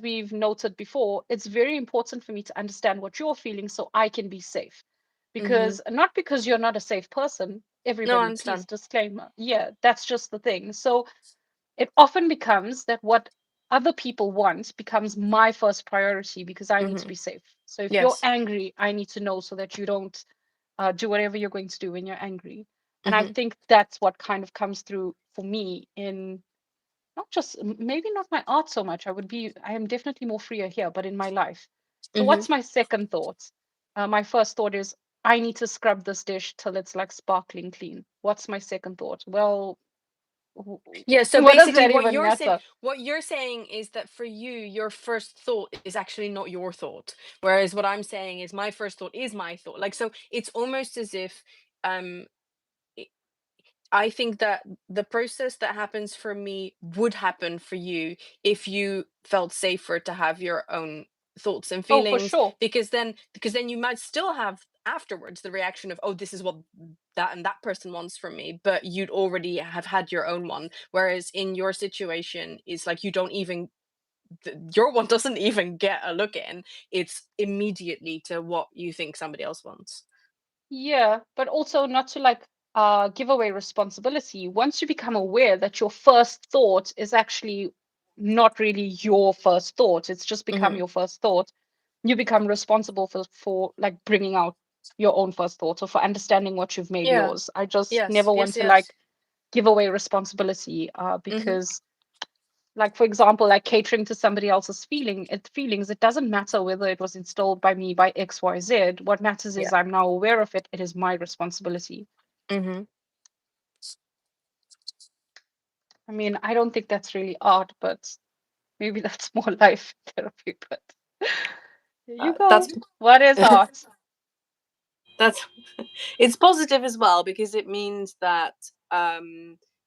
we've noted before, it's very important for me to understand what you're feeling so I can be safe. Mhm. Because not because you're not a safe person, No, I Everybody, please, understand. disclaimer. Yeah, that's just the thing. So it often becomes that what other people want becomes my first priority because I need to Hmm. be safe. So if you're Yes. angry, I need to know so that you don't do whatever you're going to do when you're angry. And I Hmm. think that's what kind of comes through for me in not just maybe not my art so much. I am definitely more freer here, but in my life. So Hmm. what's my second thought? My first thought is I need to scrub this dish till it's like sparkling clean. What's my second thought? Well, Yeah, so what does basically that even matter? what you're saying is that for you, your first thought is actually not your thought. Whereas what I'm saying is my first thought is my thought. Like, so it's almost as if um I think that the process that happens for me would happen for you if you felt safer to have your own thoughts and Oh, for feelings, sure. because then you might still have afterwards the reaction of, oh, this is what that and that person wants from me, but you'd already have had your own one. Whereas in your situation, it's like you don't even your one doesn't even get a look in. It's immediately to what you think somebody else wants. Yeah, but also not to like give away responsibility. Once you become aware that your first thought is actually not really your first thought, it's just become Hmm. your first thought, you become responsible for like bringing out your own first thought or for understanding what you've made Yeah. yours. I just Yes. never want Yes. to Yes. like give away responsibility Hmm. because like for example like catering to somebody else's feelings, it doesn't matter whether it was installed by me by XYZ. What matters is Yeah. I'm now aware of it. It is my responsibility. Hmm. I mean, I don't think that's really art, but maybe that's more life therapy. But there you That's go. What is art? that's it's positive as well because it means that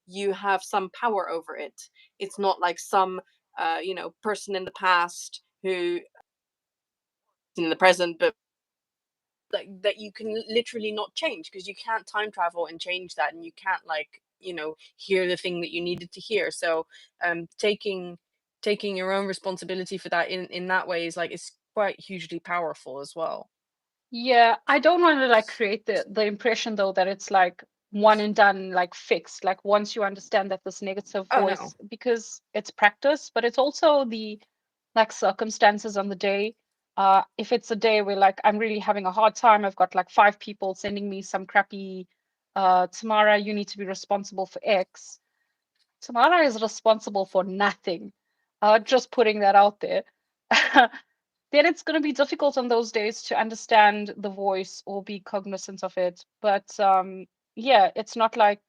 you have some power over it. It's not like some person in the past who in the present, but like that you can literally not change because you can't time travel and change that, and you can't like hear the thing that you needed to hear. So taking your own responsibility for that in that way is like it's quite hugely powerful as well. Yeah, I don't want to like create the impression though that it's like one and done, like fixed. Like once you understand that this negative Oh no. voice, because it's practice, but it's also the like circumstances on the day. If it's a day where like I'm really having a hard time, I've got like 5 people sending me some crappy, Tamara, you need to be responsible for X. Tamara is responsible for nothing. Just putting that out there. Then it's going to be difficult on those days to understand the voice or be cognizant of it. But yeah, it's not like,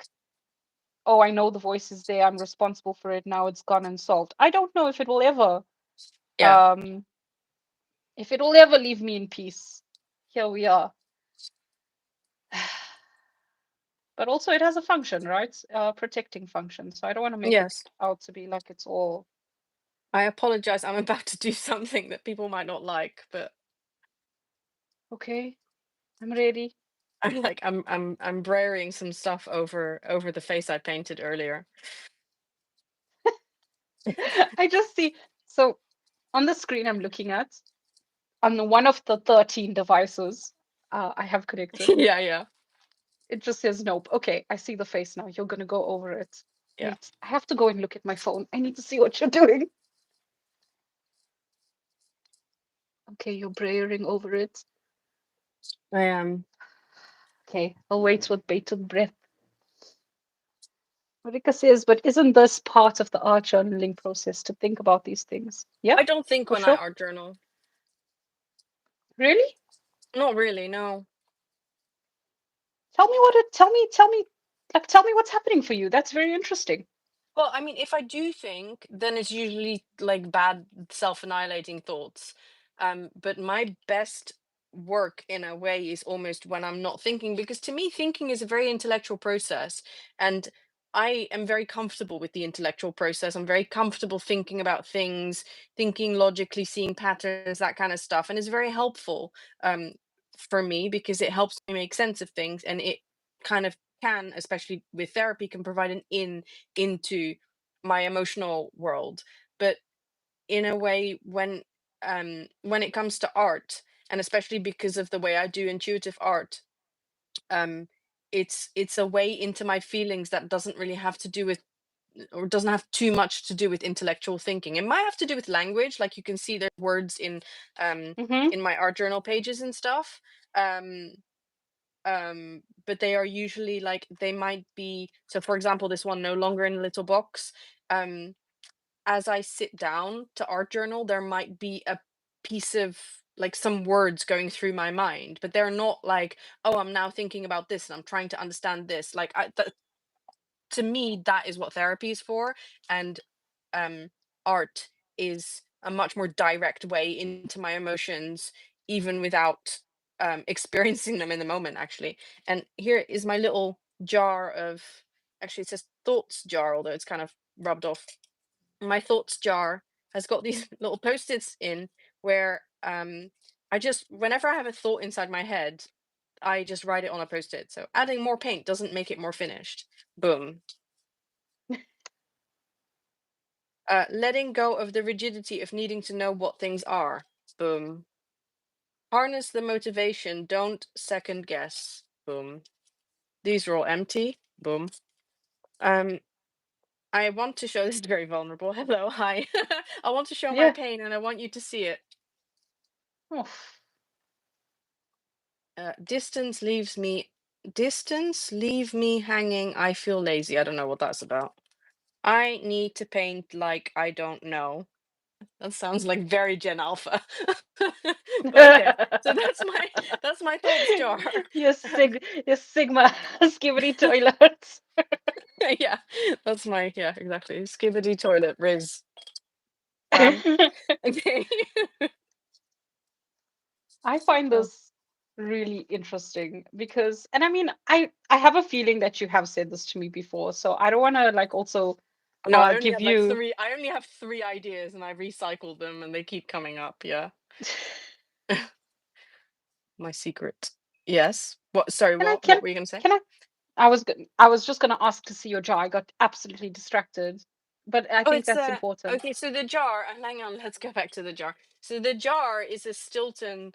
oh, I know the voice is there. I'm responsible for it. Now it's gone and solved. I don't know Yeah. um, if it will ever leave me in peace. Here we are. But also, it has a function, right? Protecting function. So I don't want to make it Yes. out to be like it's all I apologize. I'm about to do something that people might not like, but okay. I'm ready. I'm braring some stuff over the face I painted earlier. I just see. So on the screen I'm looking at, on one of the 13 devices I have connected, Yeah, yeah, it just says nope. Okay, I see the face now. You're gonna go over it. yeah. Wait, I have to go and look at my phone. I need to see what you're doing. Okay, you're braying over it. I am. Okay, I'll wait with bated breath. Marika says, but isn't this part of the art journaling process to think about these things? Yeah, I don't think for when I sure. art journal. Really? Not really, no. Tell me what it, tell me, like, tell me what's happening for you. That's very interesting. Well, I mean, if I do think, then it's usually like bad self-annihilating thoughts. But my best work in a way is almost when I'm not thinking, because to me, thinking is a very intellectual process. And I am very comfortable with the intellectual process. I'm very comfortable thinking about things, thinking logically, seeing patterns, that kind of stuff. And it's very helpful um, for me because it helps me make sense of things, and it kind of can, especially with therapy, can provide an in into my emotional world. But in a way, when it comes to art, and especially because of the way I do intuitive art, um it's a way into my feelings that doesn't really have to do with, or doesn't have too much to do with intellectual thinking. It might have to do with language, like you can see there's words Mm-hmm. in my art journal pages and stuff. Um, but they are usually like, they might be, so for example, this one, no longer in a little box. Um, as I sit down to art journal, there might be a piece of, like, some words going through my mind, but they're not like, oh, I'm now thinking about this and I'm trying to understand this. Like, to me, that is what therapy is for. And um, art is a much more direct way into my emotions, even without experiencing them in the moment, actually. And here is my little jar of, actually, it says thoughts jar, although it's kind of rubbed off. My thoughts jar has got these little post-its in where I just, whenever I have a thought inside my head, I just write it on a post-it. So adding more paint doesn't make it more finished. Boom. Letting go of the rigidity of needing to know what things are. Boom. Harness the motivation. Don't second guess. Boom. These are all empty. Boom. Um, I want to show this is very vulnerable. Hello, hi. I want to show my Yeah. pain and I want you to see it. Oh. Distance leaves me. Distance leave me hanging. I feel lazy. I don't know what that's about. I need to paint like I don't know. That sounds like very Gen Alpha. But okay, so that's my thoughts jar. Your Sigma skibidi toilets. Yeah, that's my, yeah, exactly. Skibbity toilet Riz. Okay. I find Oh. this really interesting because, and I mean, I have a feeling that you have said this to me before, so I don't want to like also No, I only give had like you. three. I only have three ideas, and I recycled them, and they keep coming up. Yeah, my secret. Yes. What? Sorry. Can I What? What were you gonna say? can I I was just gonna ask to see your jar. I got absolutely distracted, but I Oh, think it's that's important. okay. So the jar. Hang on. Let's go back to the jar. So the jar is a Stilton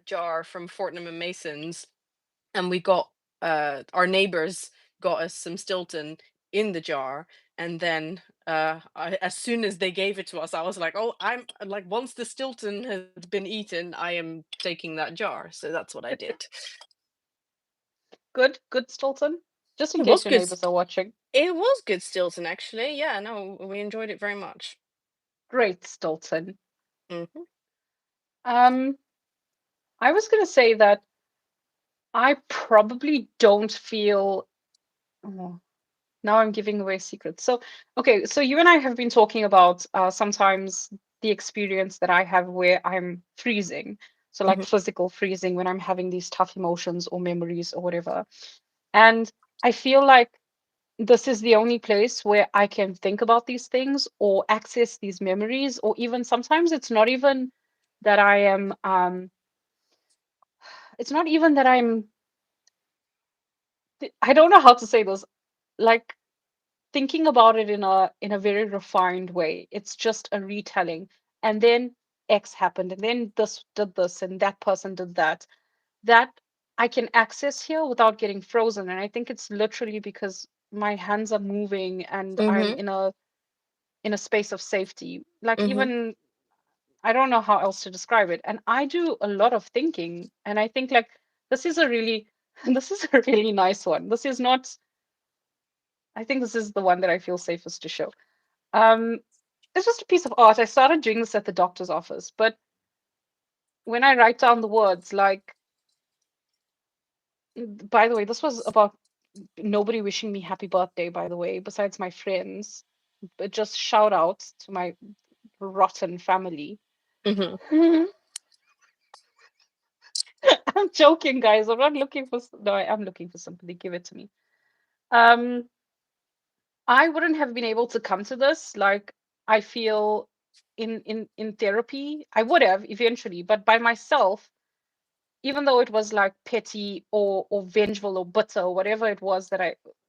jar from Fortnum and Mason's, and we got our neighbors got us some Stilton in the jar, and then as soon as they gave it to us, I was like, oh, I'm like, once the Stilton has been eaten, I am taking that jar. So that's what I did. Good, Stolton. Just in It was case your good. neighbors are watching. It was good Stilton, actually. Yeah, no, we enjoyed it very much. Great, Stolton. Hmm. Um, I was gonna say that I probably don't feel. Oh, now I'm giving away secrets. So, okay, so you and I have been talking about sometimes the experience that I have where I'm freezing. So, like Hmm. physical freezing when I'm having these tough emotions or memories or whatever. And I feel like this is the only place where I can think about these things or access these memories, or even sometimes it's not even that I am, it's not even that I don't know how to say this. Like, thinking about it in a very refined way. It's just a retelling. And then X happened, and then this did this, and that person did that. That I can access here without getting frozen. And I think it's literally because my hands are moving and I'm Hmm. in a space of safety. Like, Hmm. even I don't know how else to describe it. And I do a lot of thinking, and I think like this is a really this is a really nice one. This is not I think this is the one that I feel safest to show. Um, it's just a piece of art. I started doing this at the doctor's office, but when I write down the words, like, by the way, this was about nobody wishing me happy birthday, by the way, besides my friends, but just shout out to my rotten family. Hmm. I'm joking, guys. I'm not looking for, no, I am looking for somebody. Give it to me. Um, I wouldn't have been able to come to this. Like, I feel in therapy, I would have eventually, but by myself, even though it was like petty or vengeful or bitter or whatever it was that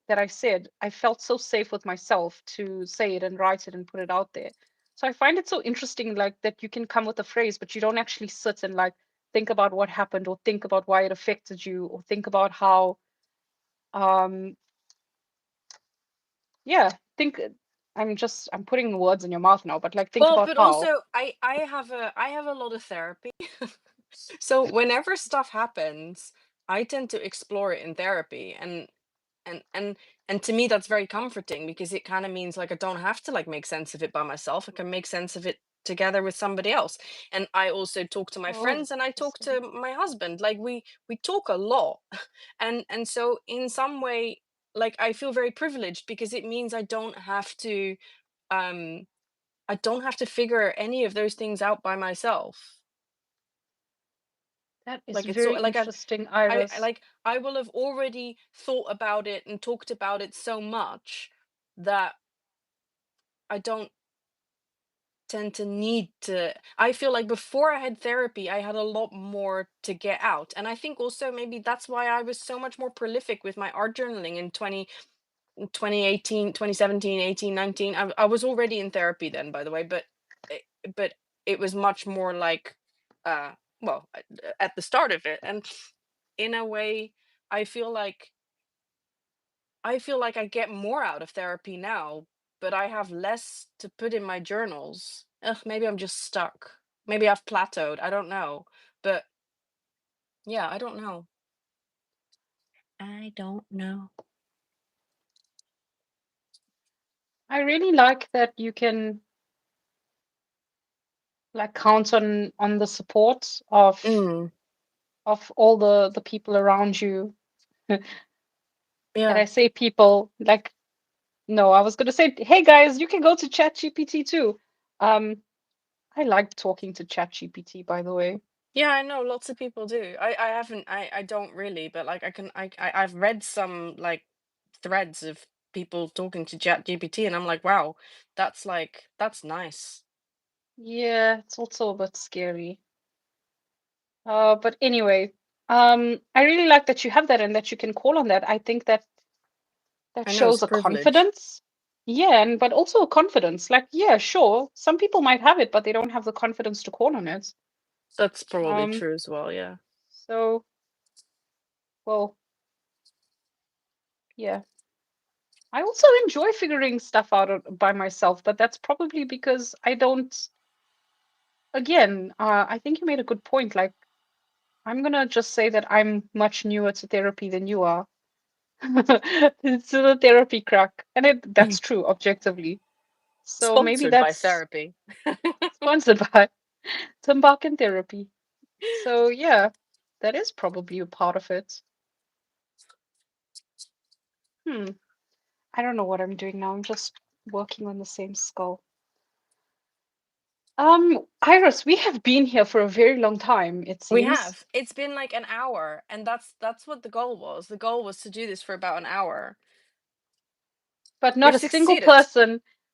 I said, I felt so safe with myself to say it and write it and put it out there. So I find it so interesting, like that you can come with a phrase, but you don't actually sit and like think about what happened or think about why it affected you or think about how Um, yeah, think I'm putting words in your mouth now, but like think Well, about but how. also I have a lot of therapy. So whenever stuff happens, I tend to explore it in therapy, and and and to me that's very comforting, because it kind of means like I don't have to like make sense of it by myself. I can make sense of it together with somebody else. And I also talk to my Oh, friends, and I talk interesting. to my husband. Like we talk a lot. And so in some way, like I feel very privileged, because it means um I don't have to figure any of those things out by myself. That is Like it's so very like interesting, I Iris. like I will have already thought about it and talked about it so much that I don't tend to need to. I feel like before I had therapy, I had a lot more to get out. And I think also maybe that's why I was so much more prolific with my art journaling in 2018, 2017, 18, 19. I was already in therapy then, by the way, it, but it was much more like, uh, well, at the start of it. And in a way, I feel like I get more out of therapy now, but I have less to put in my journals. Ugh, maybe I'm just stuck. Maybe I've plateaued. I don't know. But yeah, I don't know. I don't know. I really like that you can like count on the support Mm, of all the people around you. And yeah. I say people like no, I was gonna say, hey guys, you can go to ChatGPT too. Um, I like talking to ChatGPT, by the way. Yeah, I know lots of people do. I haven't I don't really, but like I can I've read some like threads of people talking to Chat GPT, and I'm like, wow, that's nice. Yeah, it's also a bit scary. But anyway, I really like that you have that and that you can call on that. I think that that I know it's shows a a privilege. confidence. Yeah, and but also a confidence. Like, yeah, sure, some people might have it, but they don't have the confidence to call on it. That's probably Um, true as well, yeah. so well, yeah. I also enjoy figuring stuff out by myself, but that's probably because I don't. Again, I think you made a good point. Like, I'm gonna just say that I'm much newer to therapy than you are. It's a therapy crack, and that's true objectively. So maybe Sponsored by that's therapy. sponsored by Tumbac Therapy. So yeah, that is probably a part of it. Hmm. I don't know what I'm doing now. I'm just working on the same skull. Iris, we have been here for a very long time, it We seems, have. It's been like an hour, and that's what the goal was. The goal was to do this for about an hour. but We've succeeded.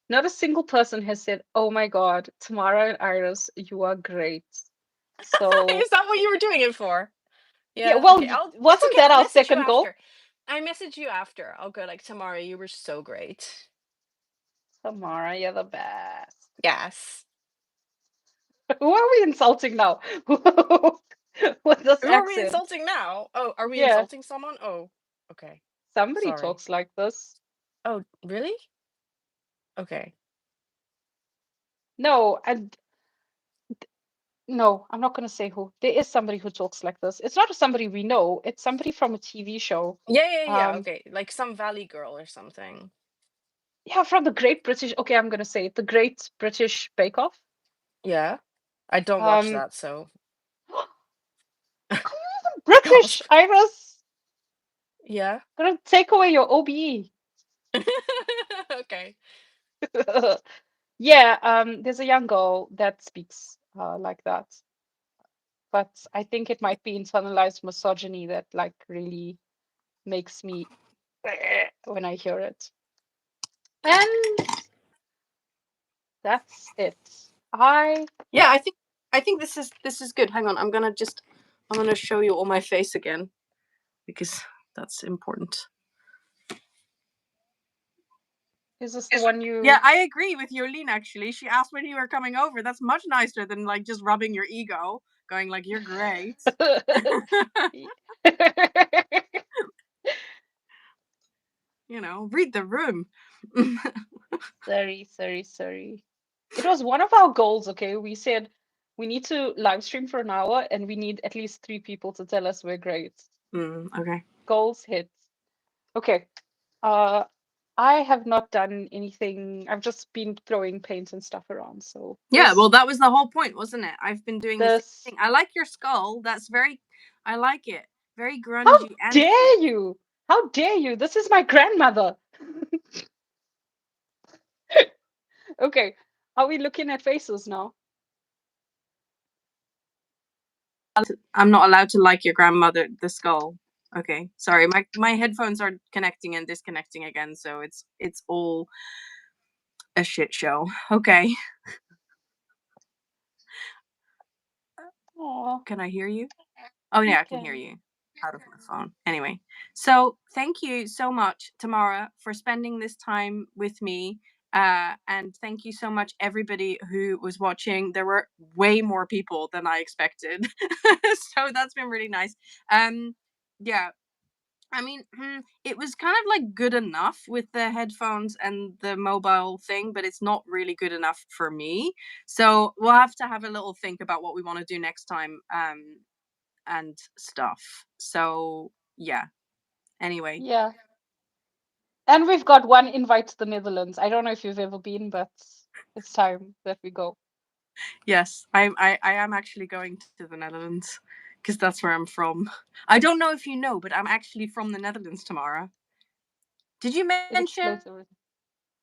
not a single person has said, "Oh my God, Tamara and Iris, you are great." So Is that what you were doing it for? yeah, Yeah. well, Okay. It's wasn't okay. that I'll our message you second goal? after. I message you after. I'll go like, Tamara, you were so great. Tamara, you're the best. Yes. Who are we insulting now? With this Who are we accent? insulting now? Oh, are we Yeah, insulting someone? Oh, okay. somebody Sorry. talks like this. Oh, really? Okay. No, and no, I'm not going to say who. There is somebody who talks like this. It's not somebody we know. It's somebody from a TV show. Yeah, yeah, yeah. Um, Okay. Like some Valley Girl or something. yeah, from the Great British. Okay, I'm going to say it. The Great British Bake Off. Yeah. I don't watch Um, that, so are you even British, gasp. Iris? Yeah. Gonna take away your OBE. Okay. Yeah, there's a young girl that speaks like that, but I think it might be internalized misogyny that like really makes me when I hear it. And that's it. I Yeah, I think this is good. Hang on. I'm gonna show you all my face again, because that's important. is this the one Yeah, you I agree with Yolene actually. She asked when you were coming over. That's much nicer than like just rubbing your ego, going like you're great. the room. Sorry. It was one of our goals, okay? We said we need to live stream for an hour and we need at least 3 people to tell us we're great. Okay. Goals hit. Okay. I have not done anything. I've just been throwing paint and stuff around. So Yeah, well, that was the whole point, wasn't it? I've been doing the same this thing. I like your skull. That's very, I like it. Very how grungy and dare you? How dare you? This is my grandmother. Okay. Are we looking at faces now? I'm not allowed to like your grandmother, the skull. Okay, sorry. My headphones are connecting and disconnecting again, so it's all a shit show. Okay. Oh, Can I hear you? Oh you yeah, I can hear can. you out of my phone. Anyway, so thank you so much, Tamara, for spending this time with me. And thank you so much, everybody who was watching. There were way more people than I expected, so that's been really nice. Yeah, I mean, it was kind of like good enough with the headphones and the mobile thing, but it's not really good enough for me. So we'll have to have a little think about what we want to do next time. And stuff. So yeah. Anyway, Yeah. And we've got one invite to the Netherlands. I don't know if you've ever been, but it's time that we go. yes, I am actually going to the Netherlands because that's where I'm from. I don't know if you know, but I'm actually from the Netherlands, Tamara. Did you It mention? explains everything.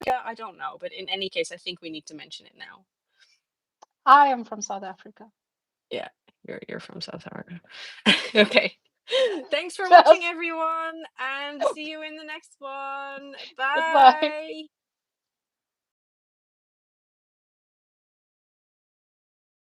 Yeah, I don't know, but in any case, I think we need to mention it now. I am from South Africa. Yeah, you're from South Africa. Okay. Thanks for watching, Just everyone, and see you in the next one. goodbye. Bye.